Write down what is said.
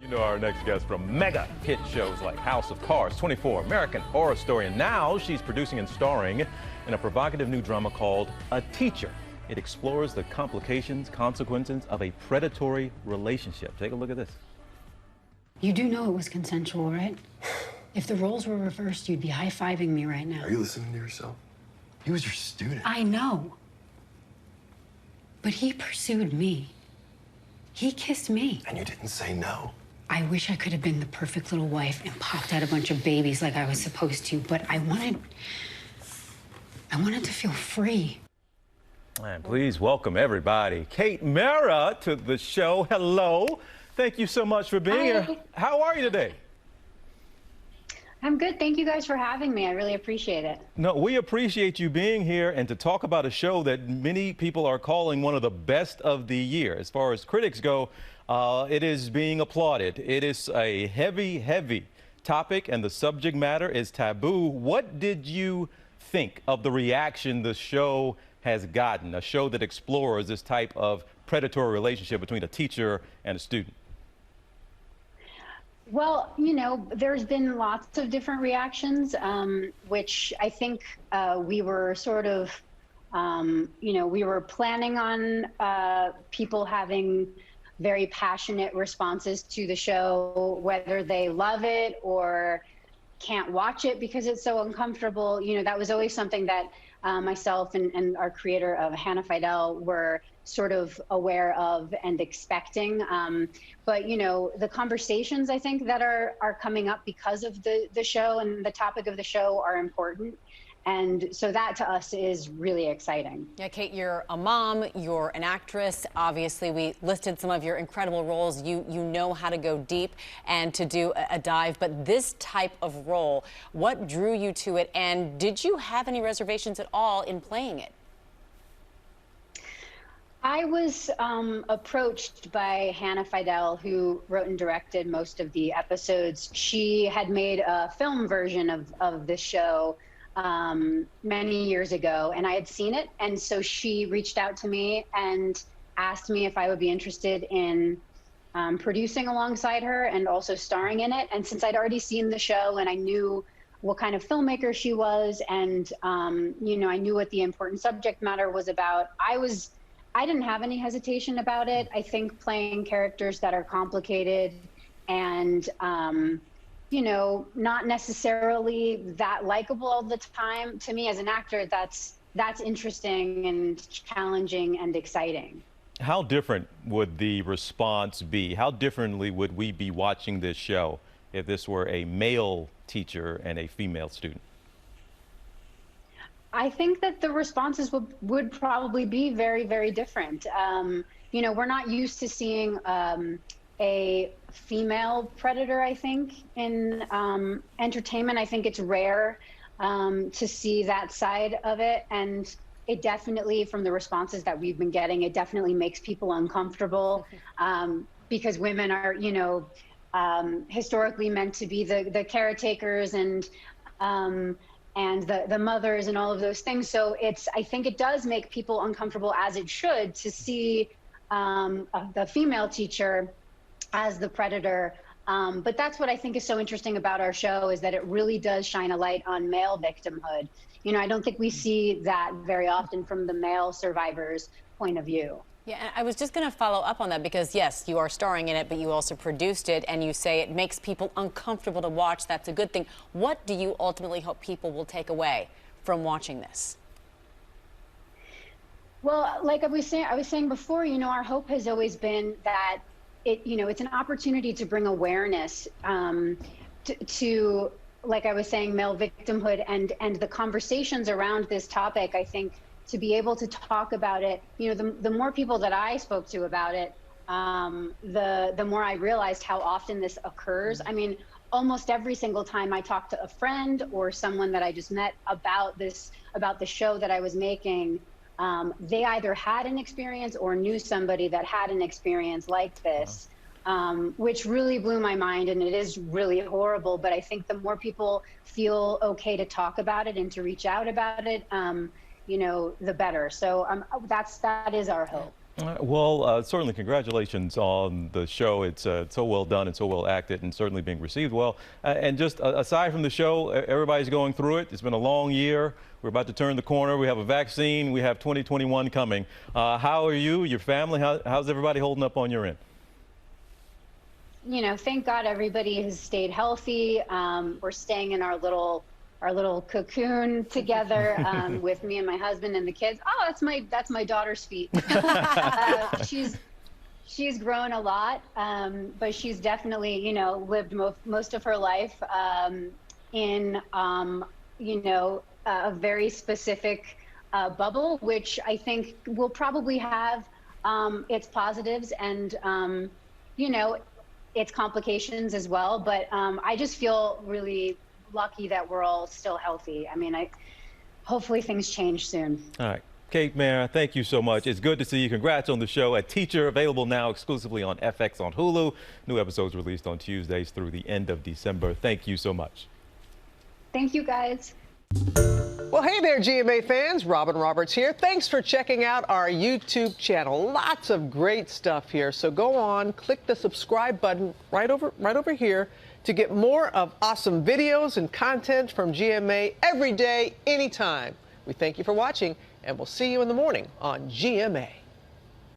You know our next guest from mega hit shows like House of Cards, 24, American Horror Story, and now she's producing and starring in a provocative new drama called A Teacher. It explores the complications, consequences of a predatory relationship. Take a look at this. You do know it was consensual, right? If the roles were reversed, you'd be high-fiving me right now. Are you listening to yourself? He was your student. I know. But he pursued me. He kissed me. And you didn't say no. I wish I could have been the perfect little wife and popped out a bunch of babies like I was supposed to, but I wanted to feel free. And please welcome everybody. Kate Mara to the show. Hello. Thank you so much for being here. How are you today? I'm good. Thank you guys for having me. I really appreciate it. No, we appreciate you being here and to talk about a show that many people are calling one of the best of the year. As far as critics go, it is being applauded. It is a heavy, heavy topic, and the subject matter is taboo. What did you think of the reaction the show has gotten, a show that explores this type of predatory relationship between a teacher and a student? Well, you know, there's been lots of different reactions, which I think we were sort of, we were planning on people having very passionate responses to the show, whether they love it or can't watch it because it's so uncomfortable. You know, that was always something that myself and our creator of Hannah Fidel were sort of aware of and expecting. But, you know, the conversations I think that are coming up because of the show and the topic of the show are important. And so that to us is really exciting. Yeah, Kate, you're a mom, you're an actress. Obviously, we listed some of your incredible roles. You know how to go deep and to do a dive. But this type of role, what drew you to it? And did you have any reservations at all in playing it? I was approached by Hannah Fidel, who wrote and directed most of the episodes. She had made a film version of this show many years ago, and I had seen it. And so she reached out to me and asked me if I would be interested in producing alongside her and also starring in it. And since I'd already seen the show and I knew what kind of filmmaker she was, and you know, I knew what the important subject matter was about, I didn't have any hesitation about it. I think playing characters that are complicated and, you know, not necessarily that likable all the time, to me as an actor, that's interesting and challenging and exciting. How different would the response be? How differently would we be watching this show if this were a male teacher and a female student? I think that the responses would probably be very, very different. You know, we're not used to seeing a female predator, I think, in entertainment. I think it's rare to see that side of it. And it definitely, from the responses that we've been getting, it definitely makes people uncomfortable because women are, you know, historically meant to be the caretakers and the mothers and all of those things. So I think it does make people uncomfortable, as it should, to see the female teacher as the predator. But that's what I think is so interesting about our show, is that it really does shine a light on male victimhood. You know, I don't think we see that very often from the male survivor's point of view. Yeah, and I was just going to follow up on that because, yes, you are starring in it, but you also produced it, and you say it makes people uncomfortable to watch. That's a good thing. What do you ultimately hope people will take away from watching this? Well, like I was saying before, you know, our hope has always been that it's an opportunity to bring awareness to, like I was saying, male victimhood and the conversations around this topic. I think to be able to talk about it, you know, the more people that I spoke to about it, the more I realized how often this occurs. I mean, almost every single time I talked to a friend or someone that I just met about the show that I was making, they either had an experience or knew somebody that had an experience like this, which really blew my mind. And it is really horrible, but I think the more people feel okay to talk about it and to reach out about it, you know, the better. So that is our hope. Well, certainly congratulations on the show. It's so well done and so well acted and certainly being received well. And just aside from the show, everybody's going through it. It's been a long year. We're about to turn the corner. We have a vaccine. We have 2021 coming. How are you, your family? How's everybody holding up on your end? You know, thank God everybody has stayed healthy. We're staying in our little cocoon together with me and my husband and the kids. Oh, that's my daughter's feet. She's grown a lot, but she's definitely, you know, lived most of her life in you know, a very specific bubble, which I think will probably have its positives and you know, its complications as well. But I just feel really lucky that we're all still healthy. I mean, hopefully things change soon. All right. Kate Mara, thank you so much. It's good to see you. Congrats on the show. A Teacher, available now exclusively on FX on Hulu. New episodes released on Tuesdays through the end of December. Thank you so much. Thank you, guys. Well, hey there, GMA fans. Robin Roberts here. Thanks for checking out our YouTube channel. Lots of great stuff here. So go on, click the subscribe button right over here to get more of awesome videos and content from GMA every day, anytime. We thank you for watching, and we'll see you in the morning on GMA.